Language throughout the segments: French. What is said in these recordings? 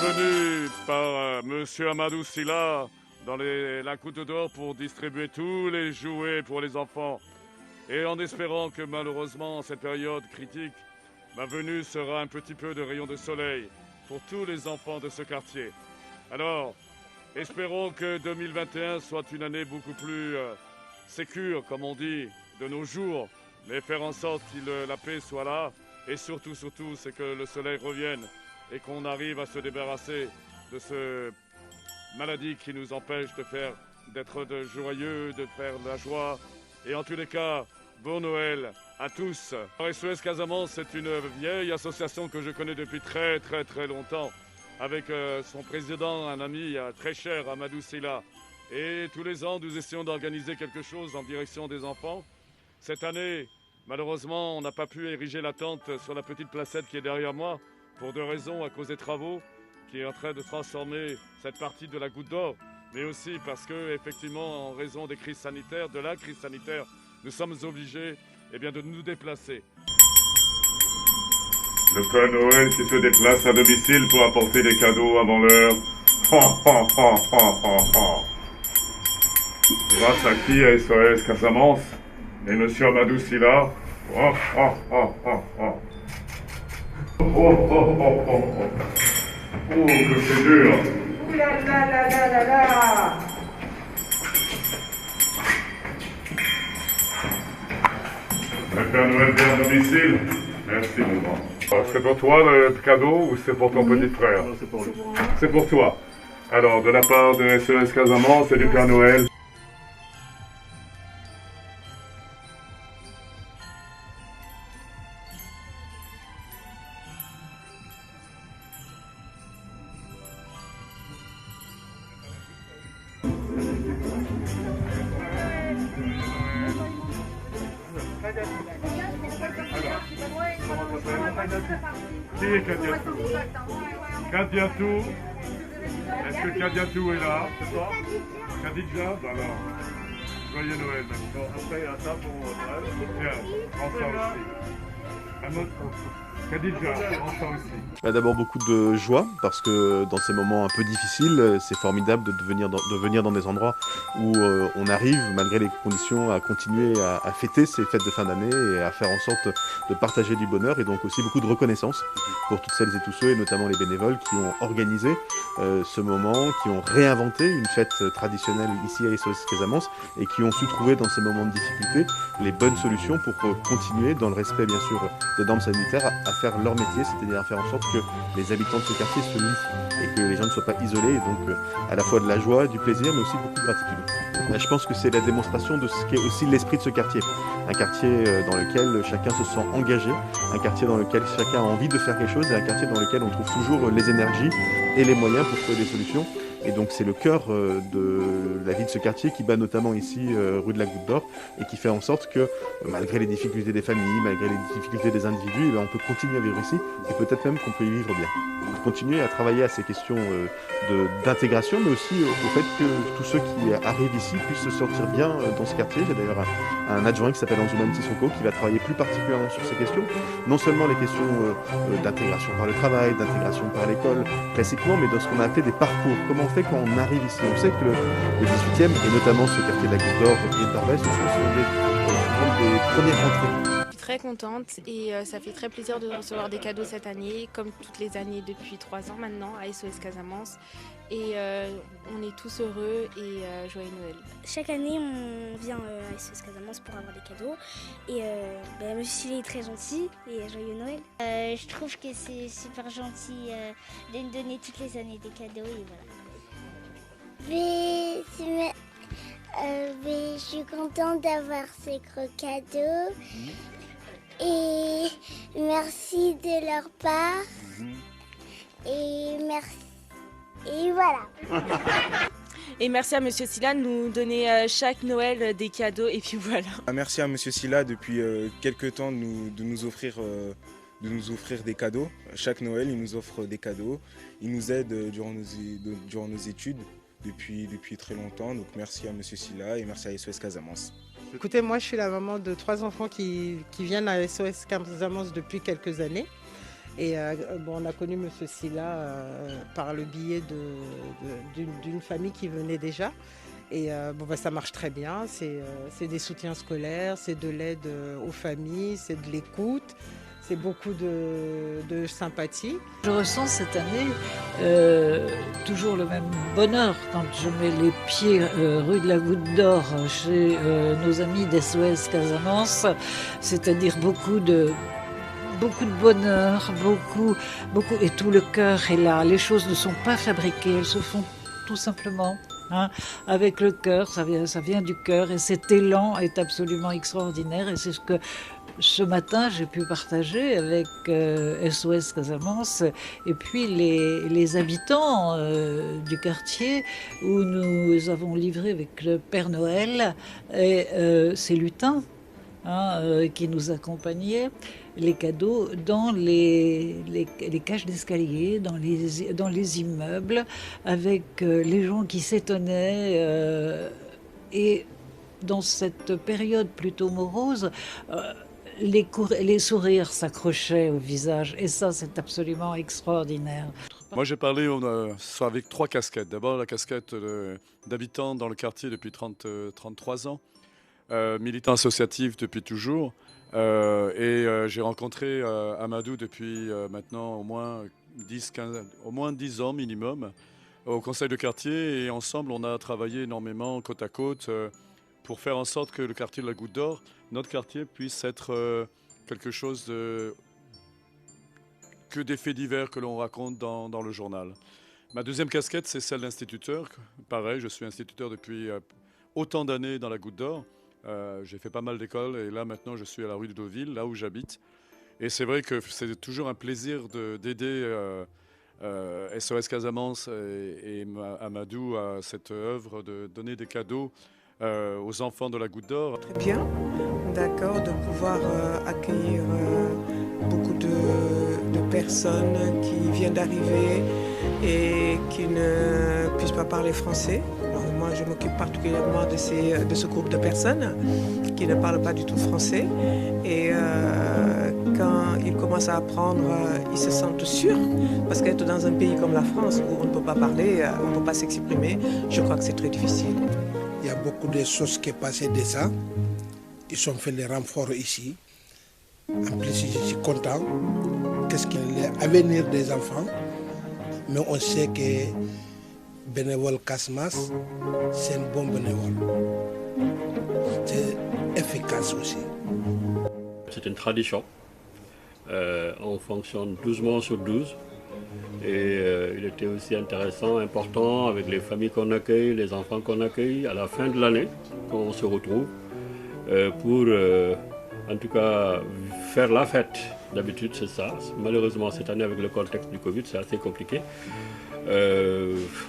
venu par Monsieur Amadou Sylla dans la Goutte d'Or pour distribuer tous les jouets pour les enfants. Et en espérant que malheureusement, en cette période critique, ma venue sera un petit peu de rayon de soleil pour tous les enfants de ce quartier. Alors, espérons que 2021 soit une année beaucoup plus sécure, comme on dit, de nos jours, mais faire en sorte que la paix soit là, et surtout, c'est que le soleil revienne et qu'on arrive à se débarrasser de cette maladie qui nous empêche d'être joyeux, de faire de la joie. Et en tous les cas, bon Noël à tous. SOS Casamance, c'est une vieille association que je connais depuis très longtemps, avec son président, un ami très cher, Amadou Sylla. Et tous les ans, nous essayons d'organiser quelque chose en direction des enfants. Cette année, malheureusement, on n'a pas pu ériger la tente sur la petite placette qui est derrière moi, pour deux raisons, à cause des travaux, qui est en train de transformer cette partie de la Goutte d'Or, mais aussi parce que, effectivement, en raison des crises sanitaires, de la crise sanitaire, nous sommes obligés de nous déplacer. Le Père Noël qui se déplace à domicile pour apporter des cadeaux avant l'heure. Grâce à qui à SOS Casamance et Monsieur Amadou Sylla. Oh, que c'est dur. Ouh là là là là là là. Le Père Noël vient à domicile. Merci, mon grand. C'est pour toi le cadeau ou c'est pour ton petit frère? Non, c'est pour lui. C'est pour toi. Alors, de la part de SOS Casamance et du Père Noël. Qui est Kadiatou? Kadiatou? Est-ce que Kadiatou est là? C'est toi? Khadija? Bah alors, joyeux Noël maintenant. Après, il y a ça pour Noël. Tiens, prends ça aussi. Un autre pour Khadija, prends ça aussi. D'abord beaucoup de joie parce que dans ces moments un peu difficiles, c'est formidable de venir dans des endroits où on arrive, malgré les conditions, à continuer à fêter ces fêtes de fin d'année et à faire en sorte de partager du bonheur, et donc aussi beaucoup de reconnaissance pour toutes celles et tous ceux, et notamment les bénévoles qui ont organisé ce moment, qui ont réinventé une fête traditionnelle ici à SOS Casamance et qui ont su trouver dans ces moments de difficulté les bonnes solutions pour continuer, dans le respect bien sûr des normes sanitaires, à faire leur métier, c'est-à-dire à faire en sorte que les habitants de ce quartier se lient et que les gens ne soient pas isolés, et donc à la fois de la joie, du plaisir, mais aussi beaucoup de gratitude. Je pense que c'est la démonstration de ce qu'est aussi l'esprit de ce quartier. Un quartier dans lequel chacun se sent engagé, un quartier dans lequel chacun a envie de faire quelque chose, et un quartier dans lequel on trouve toujours les énergies et les moyens pour trouver des solutions. Et donc c'est le cœur de la vie de ce quartier qui bat notamment ici rue de la Goutte d'Or, et qui fait en sorte que malgré les difficultés des familles, malgré les difficultés des individus, on peut continuer à vivre ici, et peut-être même qu'on peut y vivre bien. Continuer à travailler à ces questions d'intégration, mais aussi au fait que tous ceux qui arrivent ici puissent se sentir bien dans ce quartier. J'ai d'ailleurs un adjoint qui s'appelle Anzouman Sissoko qui va travailler plus particulièrement sur ces questions, non seulement les questions d'intégration par le travail, d'intégration par l'école classiquement, mais dans ce qu'on a appelé des parcours. Comment on fait quand on arrive ici? On sait que le 18e, et notamment ce quartier de la Goutte d'Or et de Barbès, sont souvent des premières rentrées. Je suis très contente et ça fait très plaisir de recevoir des cadeaux cette année, comme toutes les années depuis 3 ans maintenant à SOS Casamance. Et on est tous heureux et joyeux Noël. Chaque année, on vient à SOS Casamance pour avoir des cadeaux. Et Monsieur Sylla est très gentil et joyeux Noël. Je trouve que c'est super gentil de nous donner toutes les années des cadeaux et voilà. Mais je suis contente d'avoir ces gros cadeaux. Et merci de leur part. Et merci. Et voilà. Et merci à Monsieur Sylla de nous donner chaque Noël des cadeaux, et puis voilà. Merci à Monsieur Sylla depuis quelques temps de nous offrir des cadeaux. Chaque Noël, il nous offre des cadeaux. Il nous aide durant nos études depuis très longtemps. Donc merci à Monsieur Sylla et merci à SOS Casamance. Écoutez, moi je suis la maman de 3 enfants qui viennent à SOS Casamance depuis quelques années. Et on a connu M. Silla par le biais d'une famille qui venait déjà. Et ça marche très bien. C'est des soutiens scolaires, c'est de l'aide aux familles, c'est de l'écoute. C'est beaucoup de sympathie. Je ressens cette année toujours le même bonheur quand je mets les pieds rue de la Goutte d'Or chez nos amis d'SOS Casamance, c'est-à-dire beaucoup de bonheur, beaucoup, et tout le cœur est là. Les choses ne sont pas fabriquées, elles se font tout simplement. Avec le cœur, ça vient du cœur et cet élan est absolument extraordinaire et c'est ce que ce matin j'ai pu partager avec SOS Casamance et puis les habitants du quartier où nous avons livré avec le Père Noël et ces lutins qui nous accompagnaient, les cadeaux dans les cages d'escalier, dans les immeubles, avec les gens qui s'étonnaient. Et dans cette période plutôt morose, les sourires s'accrochaient au visage. Et ça, c'est absolument extraordinaire. Moi, j'ai parlé avec 3 casquettes. D'abord, la casquette d'habitant dans le quartier depuis 33 ans. Militant associatif depuis toujours. J'ai rencontré Amadou depuis maintenant au moins 10 ans minimum au conseil de quartier et ensemble on a travaillé énormément côte à côte pour faire en sorte que le quartier de la Goutte d'Or, notre quartier, puisse être quelque chose que des faits divers que l'on raconte dans le journal. Ma deuxième casquette, c'est celle d'instituteur. Pareil, je suis instituteur depuis autant d'années dans la Goutte d'Or. J'ai fait pas mal d'écoles et là maintenant je suis à la rue de Deauville, là où j'habite. Et c'est vrai que c'est toujours un plaisir d'aider SOS Casamance et Amadou à cette œuvre de donner des cadeaux aux enfants de la Goutte d'Or. Très bien, d'accord, de pouvoir accueillir beaucoup de personnes qui viennent d'arriver et qui ne puissent pas parler français. Alors moi, je m'occupe particulièrement de ce groupe de personnes qui ne parlent pas du tout français. Et quand ils commencent à apprendre, ils se sentent sûrs. Parce qu'être dans un pays comme la France, où on ne peut pas parler, on ne peut pas s'exprimer, je crois que c'est très difficile. Il y a beaucoup de choses qui sont passées déjà. Ils ont fait les renforts ici. En plus, je suis content. Qu'est-ce qu'il y a à venir des enfants? Mais on sait que bénévole Casamance, c'est un bon bénévole. C'est efficace aussi. C'est une tradition. On fonctionne 12 mois sur 12. Et il était aussi intéressant, important, avec les familles qu'on accueille, les enfants qu'on accueille, à la fin de l'année, quand on se retrouve, pour en tout cas faire la fête. D'habitude, c'est ça. Malheureusement, cette année, avec le contexte du Covid, c'est assez compliqué. On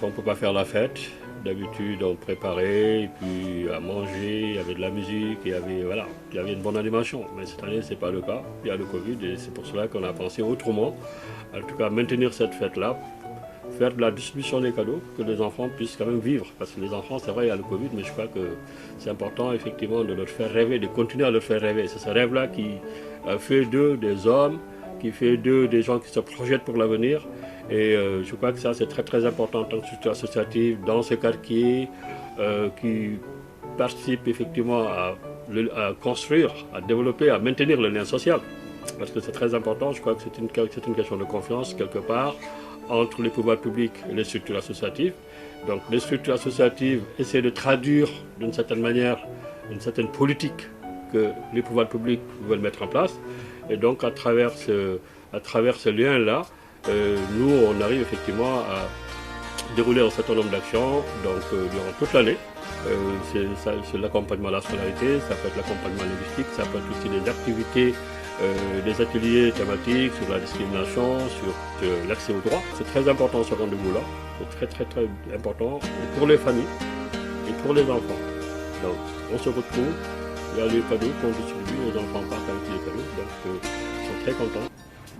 ne peut pas faire la fête. D'habitude, on préparait, et puis à manger, il y avait de la musique, il y avait une bonne animation. Mais cette année, ce n'est pas le cas. Il y a le Covid et c'est pour cela qu'on a pensé autrement. En tout cas, maintenir cette fête-là, faire de la distribution des cadeaux, que les enfants puissent quand même vivre. Parce que les enfants, c'est vrai, il y a le Covid, mais je crois que c'est important, effectivement, de leur faire rêver, de continuer à leur faire rêver. C'est ce rêve-là qui fait d'eux des hommes, qui fait d'eux des gens qui se projettent pour l'avenir. Et je crois que ça, c'est très très important en tant que structure associative dans ce quartier qui participe effectivement à construire, à développer, à maintenir le lien social. Parce que c'est très important, je crois que c'est une question de confiance quelque part entre les pouvoirs publics et les structures associatives. Donc les structures associatives essaient de traduire d'une certaine manière une certaine politique que les pouvoirs publics veulent mettre en place. Et donc à travers ce lien-là, nous, on arrive effectivement à dérouler un certain nombre d'actions durant toute l'année. C'est l'accompagnement à la scolarité, ça peut être l'accompagnement linguistique, ça peut être aussi des activités, des ateliers thématiques sur la discrimination, sur l'accès aux droits. C'est très important ce rendez-vous-là, c'est très très très important pour les familles et pour les enfants. Donc on se retrouve, il y a les cadeaux qu'on distribue, les enfants partent avec les cadeaux, donc ils sont très contents.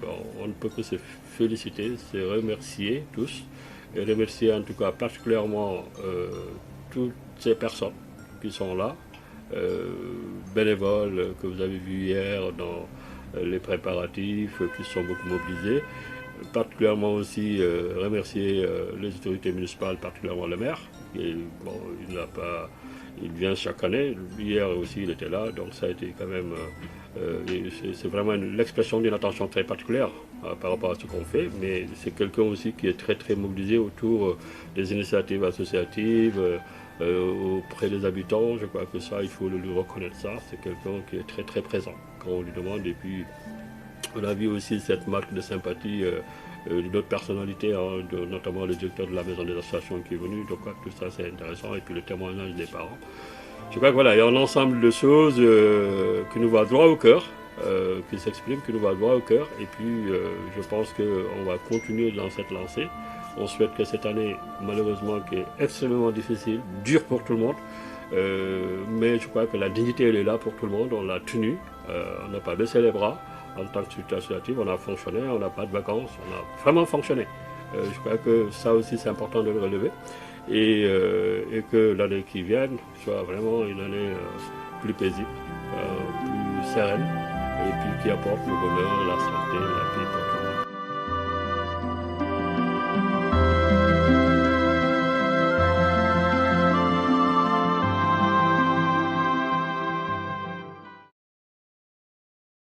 Bon, on ne peut que se féliciter, se remercier tous, et remercier en tout cas particulièrement toutes ces personnes qui sont là, bénévoles que vous avez vus hier les préparatifs qui sont beaucoup mobilisés. Particulièrement aussi remercier les autorités municipales, particulièrement le maire. Et, bon, il vient chaque année. Hier aussi, il était là, donc ça a été quand même... c'est vraiment l'expression d'une attention très particulière par rapport à ce qu'on fait, mais c'est quelqu'un aussi qui est très très mobilisé autour des initiatives associatives, auprès des habitants. Je crois que ça, il faut lui reconnaître ça. C'est quelqu'un qui est très très présent quand on lui demande. Et puis, on a vu aussi cette marque de sympathie d'autres personnalités, hein, notamment le directeur de la maison des associations qui est venu. Donc tout ça c'est intéressant. Et puis le témoignage des parents. Je crois que voilà, il y a un ensemble de choses qui nous va droit au cœur, qui s'expriment, qui nous va droit au cœur. Et puis je pense qu'on va continuer dans cette lancée. On souhaite que cette année, malheureusement, qui est extrêmement difficile, dure pour tout le monde, mais je crois que la dignité elle est là pour tout le monde. On l'a tenue, on n'a pas baissé les bras. En tant que structure associative, on a fonctionné, on n'a pas de vacances, on a vraiment fonctionné. Je crois que ça aussi c'est important de le relever et que l'année qui vient soit vraiment une année plus paisible, plus sereine et puis qui apporte le bonheur, la santé, la paix.